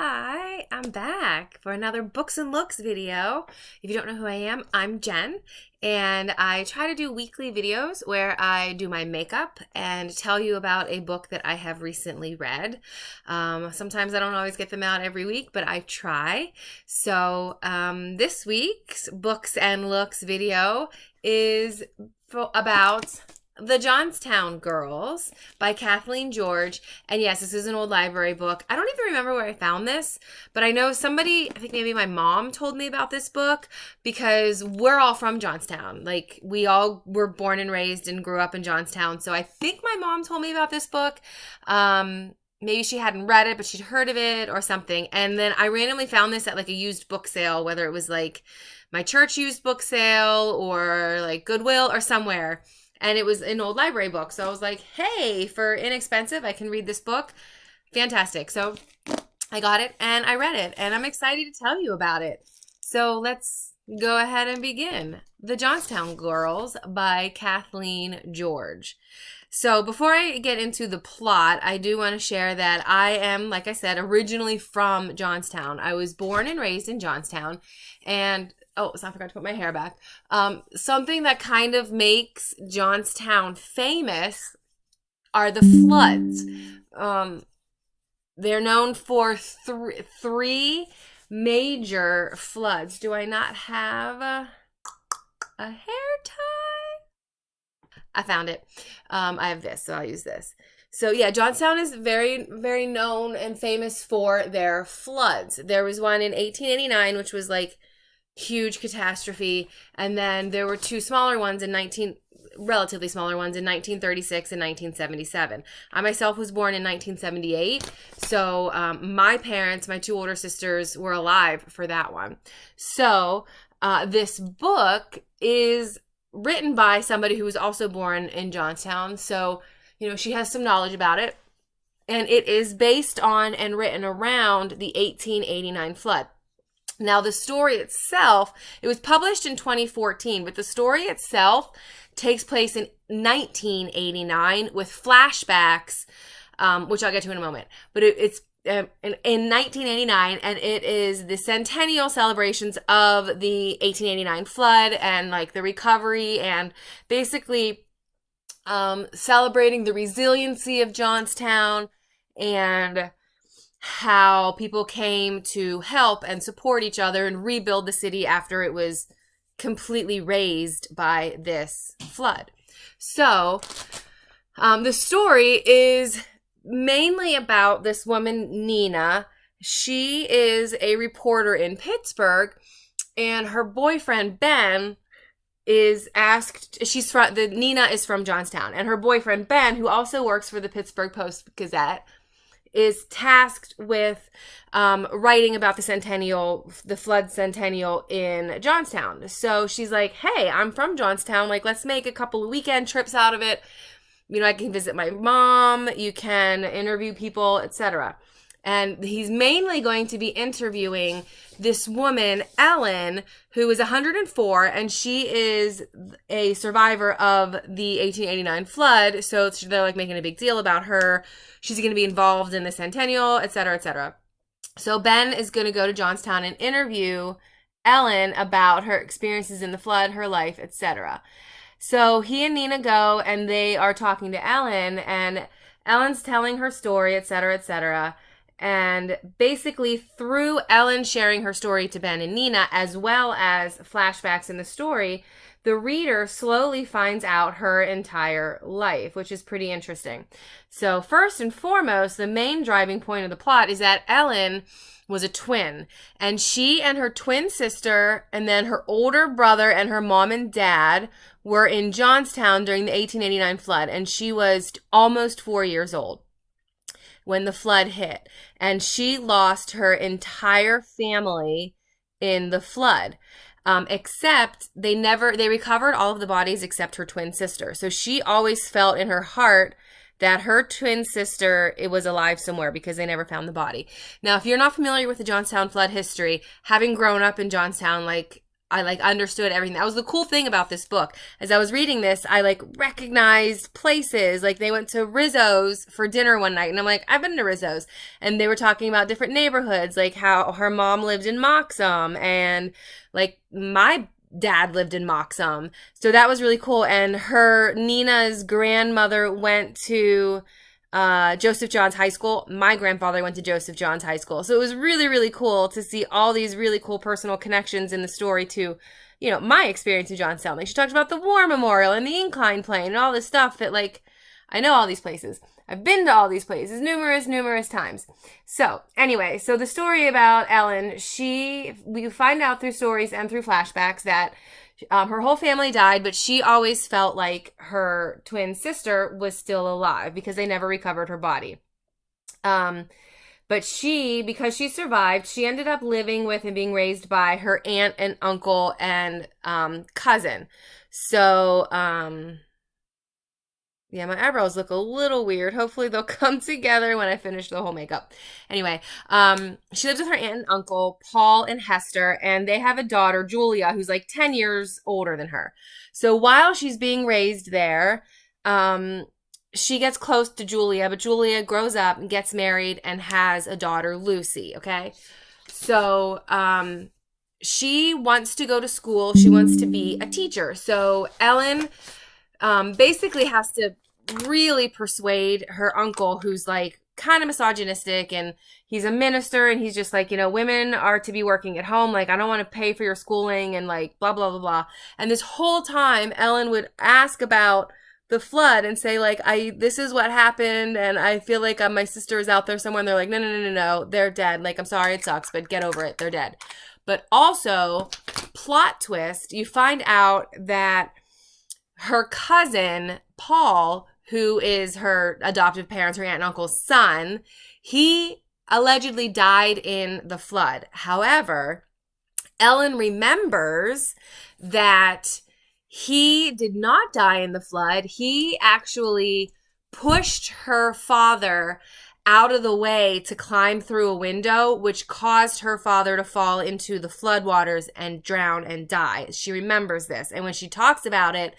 Hi, I'm back for another Books and Looks video. If you don't know who I am, I'm Jen, and I try to do weekly videos where I do my makeup and tell you about a book that I have recently read. Sometimes I don't always get them out every week, but I try. So this week's Books and Looks video is about The Johnstown Girls by Kathleen George. And yes, this is an old library book. I don't even remember where I found this, but I know somebody, I think maybe my mom told me about this book because we're all from Johnstown. Like, we all were born and raised and grew up in Johnstown. So I think my mom told me about this book. Maybe she hadn't read it, but she'd heard of it or something. And then I randomly found this at like a used book sale, whether it was like my church used book sale or like Goodwill or somewhere. And it was an old library book. So I was like, hey, for inexpensive, I can read this book. Fantastic. So I got it and I read it. And I'm excited to tell you about it. So let's go ahead and begin. The Johnstown Girls by Kathleen George. So before I get into the plot, I do want to share that I am, like I said, originally from Johnstown. I was born and raised in Johnstown. And oh, so I forgot to put my hair back. Something that kind of makes Johnstown famous are the floods. They're known for three major floods. Do I not have a hair tie? I found it. I have this, so I'll use this. So yeah, Johnstown is very, very known and famous for their floods. There was one in 1889, which was like huge catastrophe, and then there were two smaller ones relatively smaller ones in 1936 and 1977. I myself was born in 1978, so my parents, my two older sisters, were alive for that one. So this book is written by somebody who was also born in Johnstown, so she has some knowledge about it, and it is based on and written around the 1889 flood. Now, the story itself, it was published in 2014, but the story itself takes place in 1989 with flashbacks, which I'll get to in a moment. But it's in 1989, and it is the centennial celebrations of the 1889 flood and like the recovery and basically celebrating the resiliency of Johnstown and how people came to help and support each other and rebuild the city after it was completely razed by this flood. So the story is mainly about this woman, Nina. She is a reporter in Pittsburgh, and her boyfriend, Ben, is asked, Nina is from Johnstown, and her boyfriend, Ben, who also works for the Pittsburgh Post-Gazette, is tasked with writing about the flood centennial in Johnstown. So she's like, hey, I'm from Johnstown. Like, let's make a couple of weekend trips out of it. I can visit my mom. You can interview people, etc. And he's mainly going to be interviewing this woman, Ellen, who is 104, and she is a survivor of the 1889 flood. So they're like making a big deal about her. She's going to be involved in the centennial, etc., etc. So Ben is going to go to Johnstown and interview Ellen about her experiences in the flood, her life, etc. So he and Nina go, and they are talking to Ellen, and Ellen's telling her story, etc., etc. And basically through Ellen sharing her story to Ben and Nina, as well as flashbacks in the story, the reader slowly finds out her entire life, which is pretty interesting. So first and foremost, the main driving point of the plot is that Ellen was a twin, and she and her twin sister and then her older brother and her mom and dad were in Johnstown during the 1889 flood, and she was almost 4 years old when the flood hit, and she lost her entire family in the flood. Except they recovered all of the bodies except her twin sister. So she always felt in her heart that her twin sister, it was alive somewhere because they never found the body. Now, if you're not familiar with the Johnstown flood history, having grown up in Johnstown, like I like understood everything. That was the cool thing about this book. As I was reading this, I like recognized places. Like they went to Rizzo's for dinner one night, and I'm like, I've been to Rizzo's, and they were talking about different neighborhoods, like how her mom lived in Moxham, and like my dad lived in Moxham. So that was really cool. And her Nina's grandmother went to Joseph Johns High School. My grandfather went to Joseph Johns High School. So it was really, really cool to see all these really cool personal connections in the story to, you know, my experience in Johnstown. Like she talked about the War Memorial and the Incline Plane and all this stuff that like, I know all these places. I've been to all these places numerous times. So anyway, so the story about Ellen, we find out through stories and through flashbacks that her whole family died, but she always felt like her twin sister was still alive because they never recovered her body. But because she survived, she ended up living with and being raised by her aunt and uncle and cousin. So, yeah, my eyebrows look a little weird. Hopefully they'll come together when I finish the whole makeup. Anyway, she lives with her aunt and uncle, Paul and Hester, and they have a daughter, Julia, who's like 10 years older than her. So while she's being raised there, she gets close to Julia, but Julia grows up and gets married and has a daughter, Lucy, okay? So, she wants to go to school. She wants to be a teacher. So Ellen basically has to really persuade her uncle, who's like kind of misogynistic, and he's a minister, and he's just like, you know, women are to be working at home. Like, I don't want to pay for your schooling and like blah, blah, blah, blah. And this whole time Ellen would ask about the flood and say like, this is what happened. And I feel like my sister is out there somewhere. And they're like, no, they're dead. Like, I'm sorry, it sucks, but get over it. They're dead. But also, plot twist, you find out that her cousin, Paul, who is her adoptive parents, her aunt and uncle's son, he allegedly died in the flood. However, Ellen remembers that he did not die in the flood. He actually pushed her father out of the way to climb through a window, which caused her father to fall into the floodwaters and drown and die. She remembers this. And when she talks about it,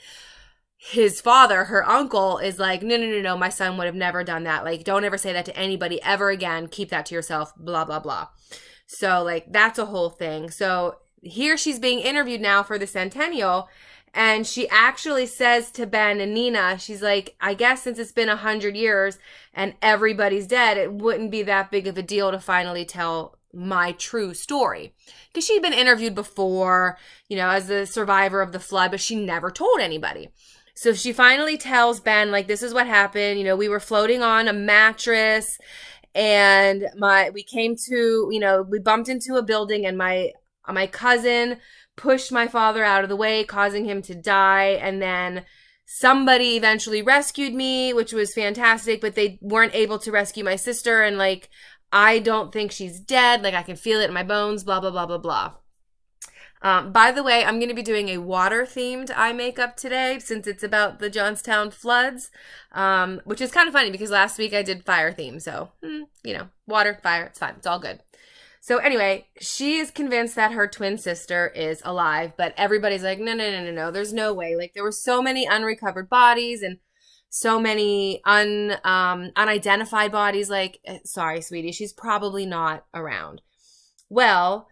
his father, her uncle, is like, no, my son would have never done that. Like, don't ever say that to anybody ever again. Keep that to yourself, blah, blah, blah. So, like, that's a whole thing. So here she's being interviewed now for the centennial, and she actually says to Ben and Nina, she's like, I guess since it's been 100 years and everybody's dead, it wouldn't be that big of a deal to finally tell my true story. Because she'd been interviewed before, you know, as the survivor of the flood, but she never told anybody. So she finally tells Ben, like, this is what happened. You know, we were floating on a mattress, and we came to, you know, we bumped into a building, and my cousin pushed my father out of the way, causing him to die. And then somebody eventually rescued me, which was fantastic, but they weren't able to rescue my sister. And like, I don't think she's dead. Like, I can feel it in my bones, blah, blah, blah, blah, blah. By the way, I'm going to be doing a water-themed eye makeup today since it's about the Johnstown floods, which is kind of funny because last week I did fire theme. So, you know, water, fire, it's fine. It's all good. So anyway, she is convinced that her twin sister is alive, but everybody's like, no, there's no way. Like, there were so many unrecovered bodies and so many unidentified bodies. Like, sorry, sweetie, she's probably not around. Well,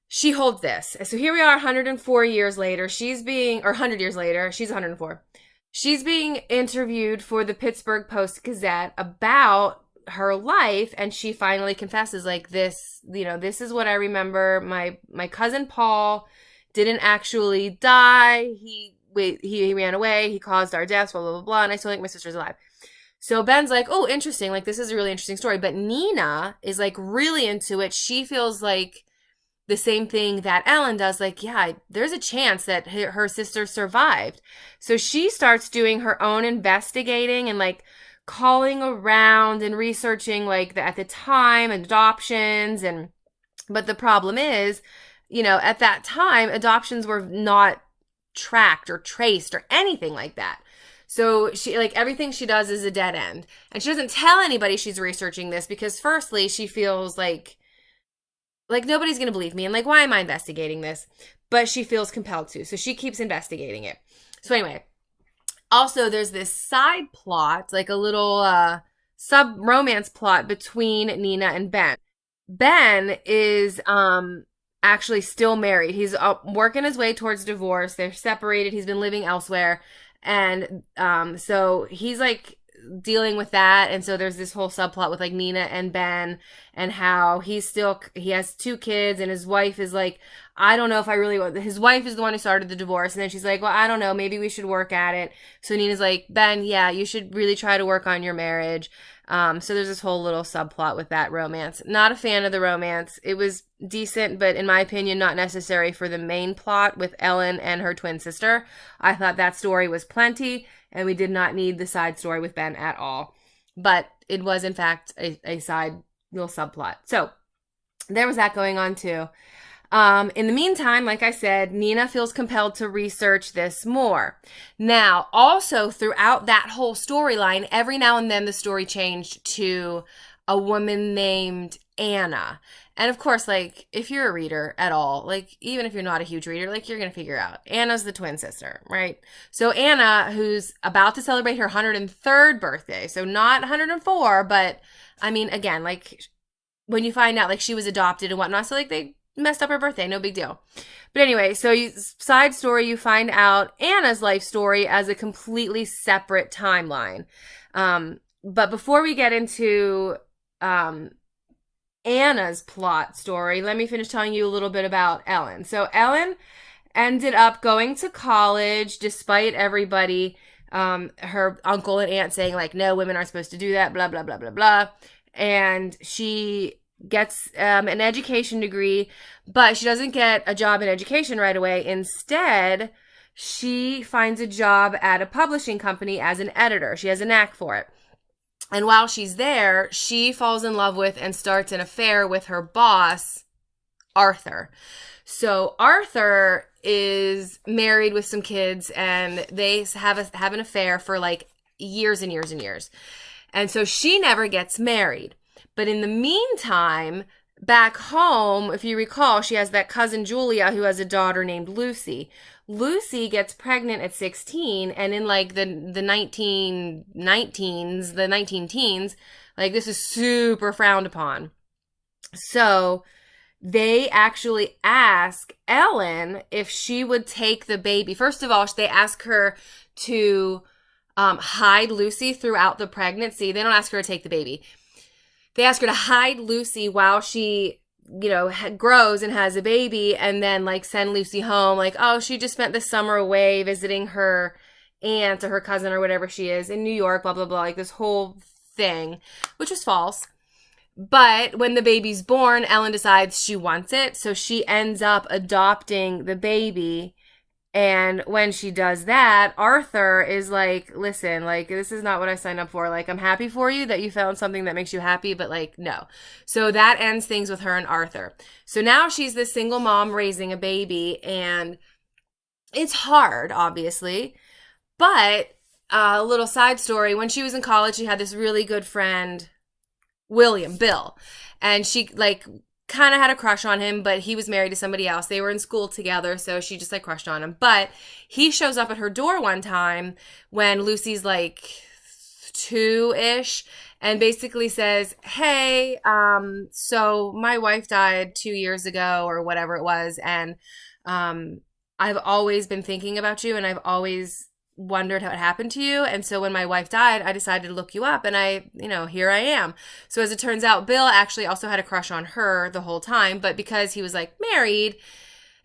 she holds this. So here we are 104 years later. 100 years later, she's 104. She's being interviewed for the Pittsburgh Post-Gazette about her life, and she finally confesses, like, this, you know, this is what I remember. My cousin Paul didn't actually die. He ran away. He caused our deaths, blah, blah, blah, blah, and I still think my sister's alive. So Ben's like, oh, interesting. Like, this is a really interesting story. But Nina is, like, really into it. She feels like the same thing that Ellen does, like, yeah, there's a chance that her sister survived. So she starts doing her own investigating and like calling around and researching like at the time adoptions. But the problem is, you know, at that time, adoptions were not tracked or traced or anything like that. So she, like, everything she does is a dead end. And she doesn't tell anybody she's researching this because firstly, she feels like like, nobody's going to believe me. And like, why am I investigating this? But she feels compelled to. So she keeps investigating it. So anyway, also there's this side plot, like a little sub romance plot between Nina and Ben. Ben is actually still married. He's working his way towards divorce. They're separated. He's been living elsewhere. And so he's like dealing with that. And so there's this whole subplot with like Nina and Ben and how he has 2 kids and his wife is like, I don't know if I really want, his wife is the one who started the divorce. And then she's like, well, I don't know, maybe we should work at it. So Nina's like, Ben, yeah, you should really try to work on your marriage. So there's this whole little subplot with that romance. Not a fan of the romance. It was decent, but in my opinion, not necessary for the main plot with Ellen and her twin sister. I thought that story was plenty, and we did not need the side story with Ben at all. But it was, in fact, a side little subplot. So there was that going on, too. In the meantime, like I said, Nina feels compelled to research this more. Now, also throughout that whole storyline, every now and then the story changed to a woman named Anna. And of course, like, if you're a reader at all, like, even if you're not a huge reader, like, you're going to figure out Anna's the twin sister, right? So Anna, who's about to celebrate her 103rd birthday, so not 104, but I mean, again, like, when you find out, like, she was adopted and whatnot, so like they messed up her birthday, no big deal. But anyway, so side story, you find out Anna's life story as a completely separate timeline. But before we get into Anna's plot story, let me finish telling you a little bit about Ellen. So Ellen ended up going to college despite everybody, her uncle and aunt saying like, no, women aren't supposed to do that, blah, blah, blah, blah, blah. And she gets an education degree, but she doesn't get a job in education right away. Instead, she finds a job at a publishing company as an editor. She has a knack for it. And while she's there, she falls in love with and starts an affair with her boss, Arthur. So Arthur is married with some kids, and they have an affair for like years and years and years. And so she never gets married. But in the meantime, back home, if you recall, she has that cousin Julia who has a daughter named Lucy. Lucy gets pregnant at 16, and in like the 19 teens, like this is super frowned upon. So they actually ask Ellen if she would take the baby. First of all, they ask her to hide Lucy throughout the pregnancy. They don't ask her to take the baby. They ask her to hide Lucy while she, grows and has a baby, and then like send Lucy home. Like, oh, she just spent the summer away visiting her aunt or her cousin or whatever she is in New York, blah, blah, blah. Like this whole thing, which was false. But when the baby's born, Ellen decides she wants it. So she ends up adopting the baby. And when she does that, Arthur is like, listen, like, this is not what I signed up for. Like, I'm happy for you that you found something that makes you happy, but like, no. So that ends things with her and Arthur. So now she's this single mom raising a baby, and it's hard, obviously. But a little side story, when she was in college, she had this really good friend, Bill. And she, like, kind of had a crush on him, but he was married to somebody else. They were in school together, so she just like crushed on him. But he shows up at her door one time when Lucy's like 2-ish and basically says, hey, so my wife died 2 years ago or whatever it was, and I've always been thinking about you, and I've always wondered how it happened to you. And so when my wife died, I decided to look you up, and here I am. So as it turns out, Bill actually also had a crush on her the whole time, but because he was like married,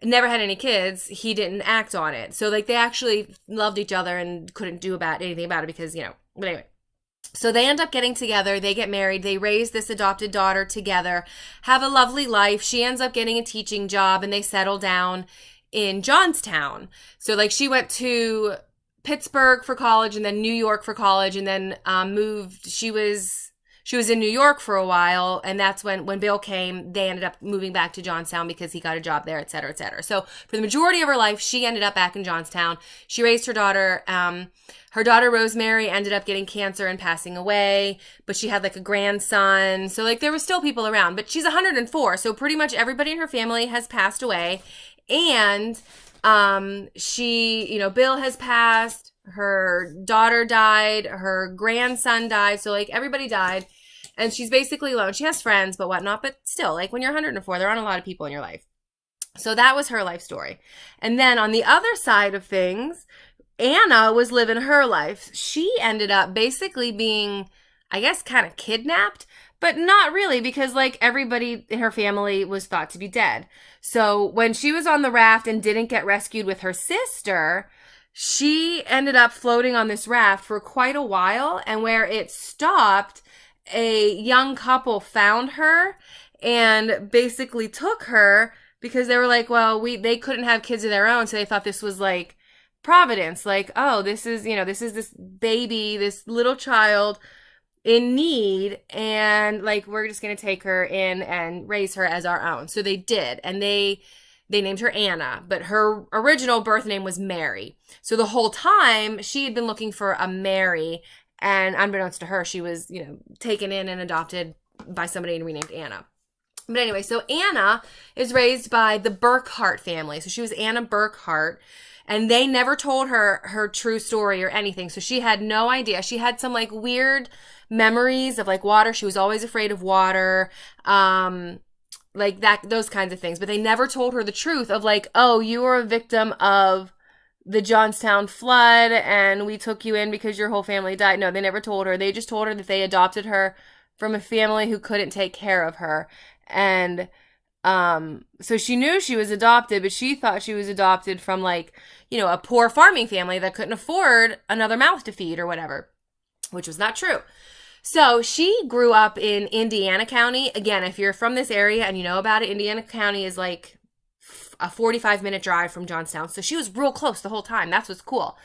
never had any kids, he didn't act on it. So like they actually loved each other and couldn't do anything about it because, but anyway. So they end up getting together, they get married, they raise this adopted daughter together, have a lovely life. She ends up getting a teaching job, and they settle down in Johnstown. So like she went to Pittsburgh for college and then New York for college, and then moved. She she was in New York for a while, and that's when Bill came, they ended up moving back to Johnstown because he got a job there, et cetera, et cetera. So for the majority of her life, she ended up back in Johnstown. She raised her daughter. Her daughter Rosemary ended up getting cancer and passing away, but she had like a grandson. So like there were still people around, but she's 104. So pretty much everybody in her family has passed away. And Bill has passed, her daughter died, her grandson died. So like everybody died, and she's basically alone. She has friends, but whatnot, but still, like when you're 104, there aren't a lot of people in your life. So that was her life story. And then on the other side of things, Anna was living her life. She ended up basically being, I guess, kind of kidnapped, but not really, because like everybody in her family was thought to be dead. So when she was on the raft and didn't get rescued with her sister, she ended up floating on this raft for quite a while. And where it stopped, a young couple found her and basically took her because they were like, well, they couldn't have kids of their own. So they thought this was like Providence, like, oh, this is this baby, this little child in need, and like we're just gonna take her in and raise her as our own. So they did, and they named her Anna, but her original birth name was Mary. So the whole time she had been looking for a Mary, and unbeknownst to her, she was taken in and adopted by somebody and renamed Anna. But anyway, so Anna is raised by the Burkhart family. So she was Anna Burkhart. And they never told her true story or anything. So she had no idea. She had some like weird memories of like water. She was always afraid of water. Like that, those kinds of things. But they never told her the truth of like, oh, you were a victim of the Johnstown Flood and we took you in because your whole family died. No, they never told her. They just told her that they adopted her from a family who couldn't take care of her. And so she knew she was adopted, but she thought she was adopted from like, a poor farming family that couldn't afford another mouth to feed or whatever, which was not true. So she grew up in Indiana County. Again, if you're from this area and you know about it, Indiana County is like a 45-minute drive from Johnstown. So she was real close the whole time. That's what's cool.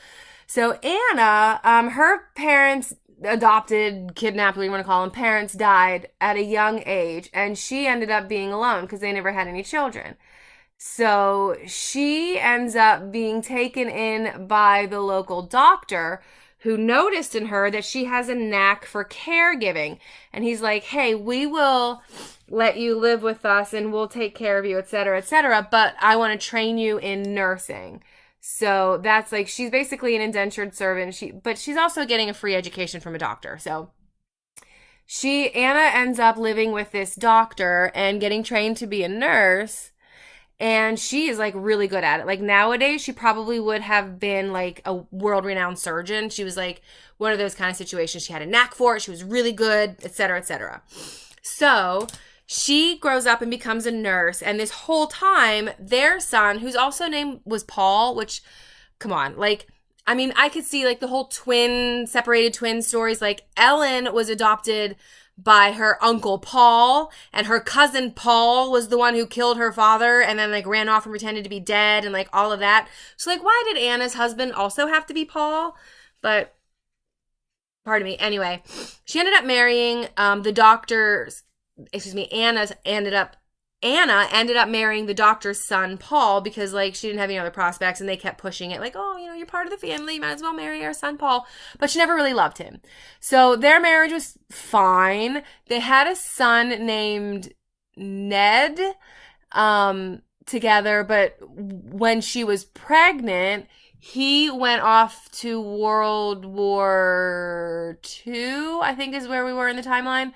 So Anna, her parents adopted, kidnapped, what you want to call them, parents died at a young age, and she ended up being alone because they never had any children. So she ends up being taken in by the local doctor who noticed in her that she has a knack for caregiving. And he's like, hey, we will let you live with us and we'll take care of you, et cetera, but I want to train you in nursing. So that's like, she's basically an indentured servant, but she's also getting a free education from a doctor. So Anna ends up living with this doctor and getting trained to be a nurse. And she is like really good at it. Like nowadays, she probably would have been like a world-renowned surgeon. She was like one of those kind of situations. She had a knack for it. She was really good, et cetera, et cetera. So she grows up and becomes a nurse. And this whole time, their son, whose also name was Paul, which, come on, like, I mean, I could see like the whole separated twin stories. Like Ellen was adopted by her uncle Paul, and her cousin Paul was the one who killed her father and then like ran off and pretended to be dead and like all of that. So like, why did Anna's husband also have to be Paul? But pardon me. Anyway, she ended up marrying Anna ended up marrying the doctor's son, Paul, because like she didn't have any other prospects, and they kept pushing it like, oh, you're part of the family, you might as well marry our son, Paul. But she never really loved him. So their marriage was fine. They had a son named Ned together, but when she was pregnant, he went off to World War II, I think is where we were in the timeline,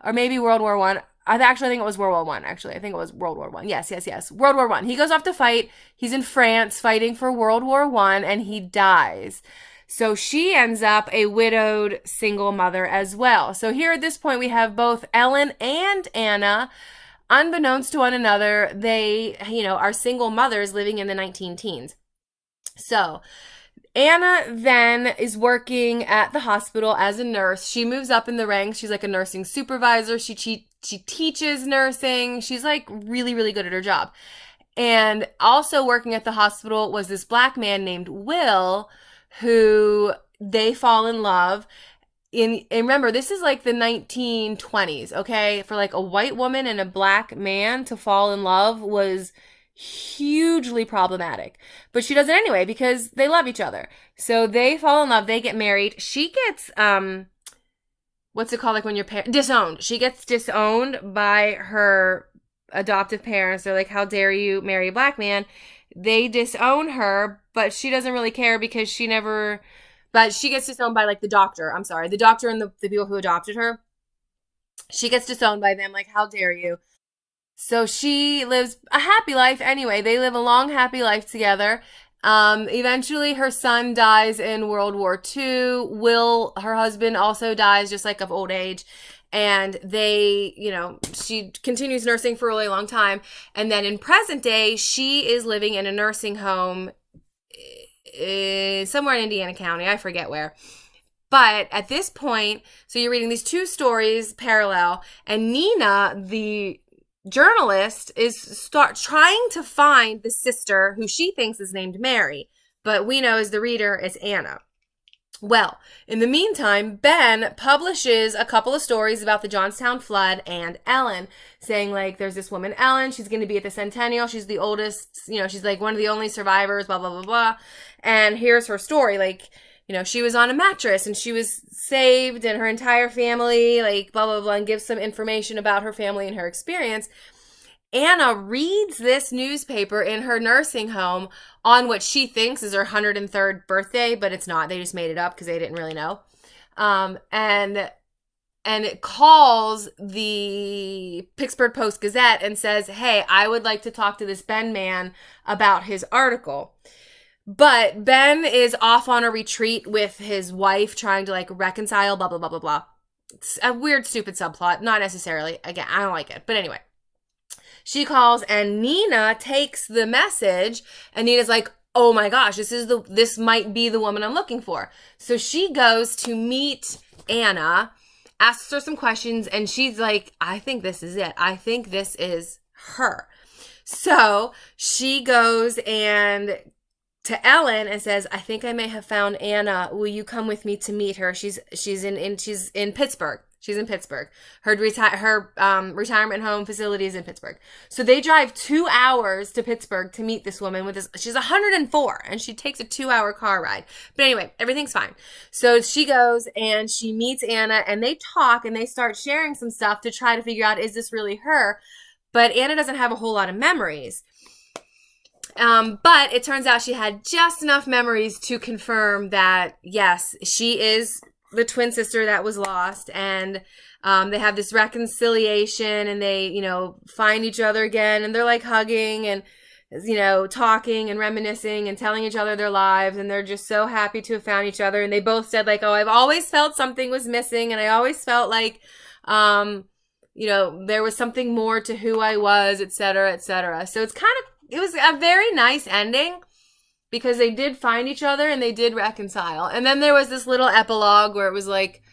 or maybe World War I. I think it was World War I, actually. I think it was World War I. Yes. World War I. He goes off to fight. He's in France fighting for World War I, and he dies. So she ends up a widowed single mother as well. So here at this point, we have both Ellen and Anna. Unbeknownst to one another, they, are single mothers living in the 19-teens. So Anna then is working at the hospital as a nurse. She moves up in the ranks. She's like a nursing supervisor. She teaches nursing. She's like really, really good at her job. And also working at the hospital was this black man named Will, who they fall in love. and remember, this is like the 1920s, okay? For like a white woman and a black man to fall in love was hugely problematic. But she does it anyway because they love each other. So they fall in love, they get married. She gets what's it called, like when your parent disowned. She gets disowned by her adoptive parents. They're like, "How dare you marry a black man?" They disown her, but she doesn't really care because she never. But she gets disowned by like the doctor. I'm sorry, the doctor and the people who adopted her. She gets disowned by them. Like, how dare you? So she lives a happy life anyway. They live a long, happy life together. Eventually, her son dies in World War II. Will, her husband, also dies just like of old age. And they, she continues nursing for a really long time. And then in present day, she is living in a nursing home somewhere in Indiana County. I forget where. But at this point, so you're reading these two stories parallel, and Nina, the journalist, is trying to find the sister who she thinks is named Mary, but we know as the reader it's Anna. Well, in the meantime, Ben publishes a couple of stories about the Johnstown Flood and Ellen, saying like, there's this woman Ellen, she's going to be at the centennial, she's the oldest, she's like one of the only survivors, blah, blah, blah, blah, and here's her story, like, she was on a mattress and she was saved and her entire family, like, blah, blah, blah, and gives some information about her family and her experience. Anna reads this newspaper in her nursing home on what she thinks is her 103rd birthday, but it's not. They just made it up because they didn't really know. And it calls the Pittsburgh Post-Gazette and says, "Hey, I would like to talk to this Ben man about his article." But Ben is off on a retreat with his wife trying to like reconcile, blah, blah, blah, blah, blah. It's a weird, stupid subplot. Not necessarily. Again, I don't like it. But anyway, she calls and Nina takes the message and Nina's like, "Oh my gosh, this might be the woman I'm looking for." So she goes to meet Anna, asks her some questions, and she's like, "I think this is it. I think this is her." So she goes and to Ellen and says, "I think I may have found Anna. Will you come with me to meet her? She's in Pittsburgh. She's in Pittsburgh. Her retirement home facility is in Pittsburgh." So they drive 2 hours to Pittsburgh to meet this woman with this. She's 104 and she takes a 2-hour car ride. But anyway, everything's fine. So she goes and she meets Anna and they talk and they start sharing some stuff to try to figure out, is this really her? But Anna doesn't have a whole lot of memories. But it turns out she had just enough memories to confirm that, yes, she is the twin sister that was lost. And they have this reconciliation and they, find each other again. And they're like hugging and, talking and reminiscing and telling each other their lives. And they're just so happy to have found each other. And they both said like, "Oh, I've always felt something was missing. And I always felt like, there was something more to who I was, et cetera, et cetera." So it was a very nice ending because they did find each other and they did reconcile. And then there was this little epilogue where it was like,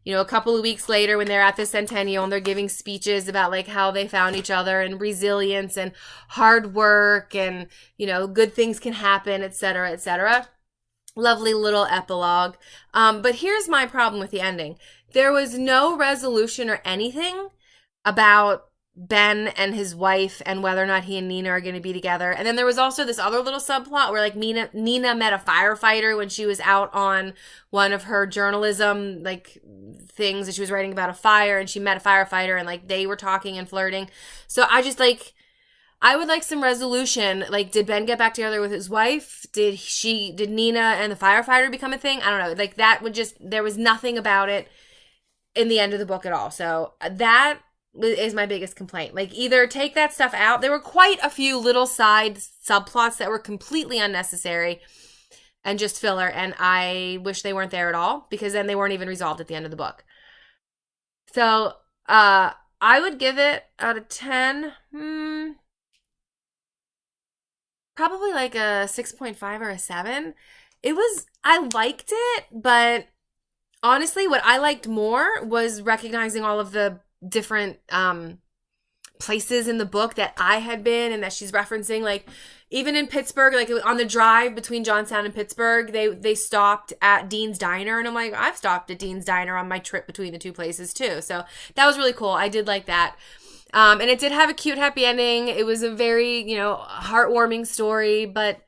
a couple of weeks later when they're at the centennial and they're giving speeches about like how they found each other and resilience and hard work and, good things can happen, et cetera, et cetera. Lovely little epilogue. But here's my problem with the ending. There was no resolution or anything about Ben and his wife and whether or not he and Nina are going to be together. And then there was also this other little subplot where like Nina met a firefighter when she was out on one of her journalism like things that she was writing about a fire, and she met a firefighter and like they were talking and flirting. So I would like some resolution. Like, did Ben get back together with his wife? Did Nina and the firefighter become a thing? I don't know. Like there was nothing about it in the end of the book at all. So that is my biggest complaint. Like, either take that stuff out. There were quite a few little side subplots that were completely unnecessary and just filler, and I wish they weren't there at all because then they weren't even resolved at the end of the book. So I would give it out of 10 probably like a 6.5 or a 7. I liked it, but honestly what I liked more was recognizing all of the different places in the book that I had been and that she's referencing. Like even in Pittsburgh, like on the drive between Johnstown and Pittsburgh, they stopped at Dean's Diner. And I'm like, I've stopped at Dean's Diner on my trip between the two places too. So that was really cool. I did like that. And it did have a cute happy ending. It was a very, heartwarming story, but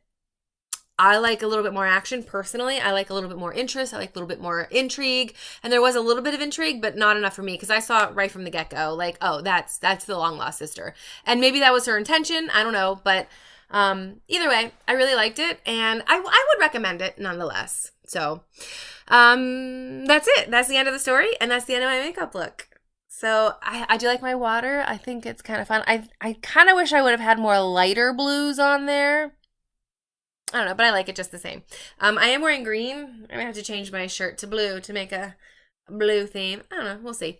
I like a little bit more action personally. I like a little bit more interest. I like a little bit more intrigue. And there was a little bit of intrigue, but not enough for me because I saw it right from the get-go. Like, oh, that's the long lost sister. And maybe that was her intention. I don't know. But either way, I really liked it. And I would recommend it nonetheless. So that's it. That's the end of the story. And that's the end of my makeup look. So I do like my water. I think it's kind of fun. I kind of wish I would have had more lighter blues on there. I don't know, but I like it just the same. I am wearing green. I'm going to have to change my shirt to blue to make a blue theme. I don't know. We'll see.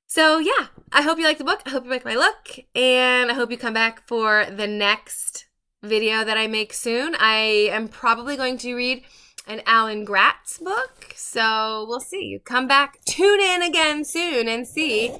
So, yeah. I hope you like the book. I hope you like my look. And I hope you come back for the next video that I make soon. I am probably going to read an Alan Gratz book. So, we'll see. You come back. Tune in again soon and see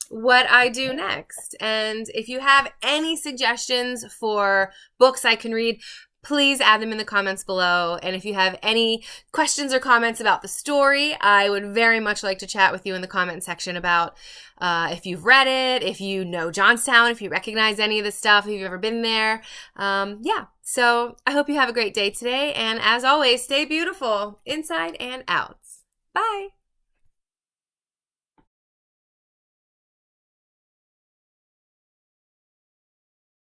what I do next. And if you have any suggestions for books I can read, please add them in the comments below. And if you have any questions or comments about the story, I would very much like to chat with you in the comment section about if you've read it, if you know Johnstown, if you recognize any of the stuff, if you've ever been there. Yeah, so I hope you have a great day today. And as always, stay beautiful inside and out. Bye.